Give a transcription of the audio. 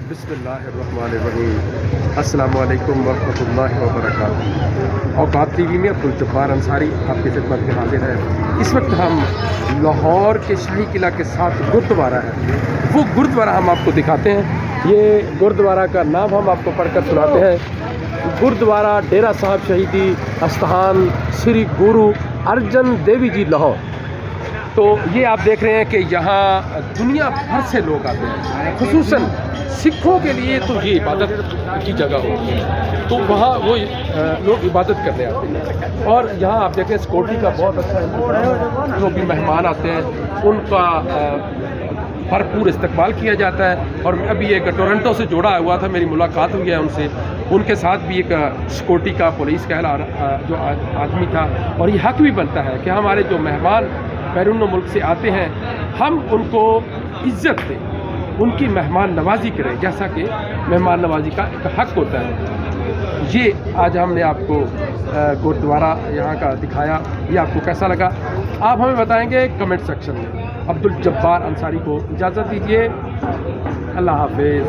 बिस्मिल्लाहिर्रहमानिर्रहीम। अस्सलामु अलैकुम वरहमतुल्लाहि वबरकातुहू। औकात टीवी में अब्दुल जब्बार अंसारी आपकी खिदमत में हाजिर है। इस वक्त हम लाहौर के शाही किला के साथ गुरुद्वारा है, वो गुरुद्वारा हम आपको दिखाते हैं। ये गुरुद्वारा का नाम हम आपको पढ़कर सुनाते हैं। गुरुद्वारा डेरा साहब शहीदी अस्थान श्री गुरु अर्जन देवी जी लाहौर। तो ये आप देख रहे हैं कि यहाँ दुनिया भर से लोग आते हैं, खुसूसन सिखों के लिए तो ये इबादत की जगह होती है, तो वहाँ वो लोग इबादत करने आते हैं। और यहाँ आप देखें सिक्योरिटी का बहुत अच्छा इंतजाम है। जो भी मेहमान आते हैं उनका भरपूर इस्तकबाल किया जाता है। और अभी एक टोरंटो से जुड़ा हुआ था, मेरी मुलाकात हुई है उनसे, उनके साथ भी एक सिक्योरिटी का पुलिस कहला जो आदमी था। और ये हक भी बनता है कि हमारे जो मेहमान बैरून मुल्क से आते हैं हम उनको इज़्ज़त दें, उनकी मेहमान नवाजी करें, जैसा कि मेहमान नवाजी का एक हक होता है। ये आज हमने आपको गुरुद्वारा यहाँ का दिखाया। ये आपको कैसा लगा आप हमें बताएंगे कमेंट सेक्शन में। अब्दुल जब्बार अंसारी को इजाज़त दीजिए। अल्लाह हाफिज़।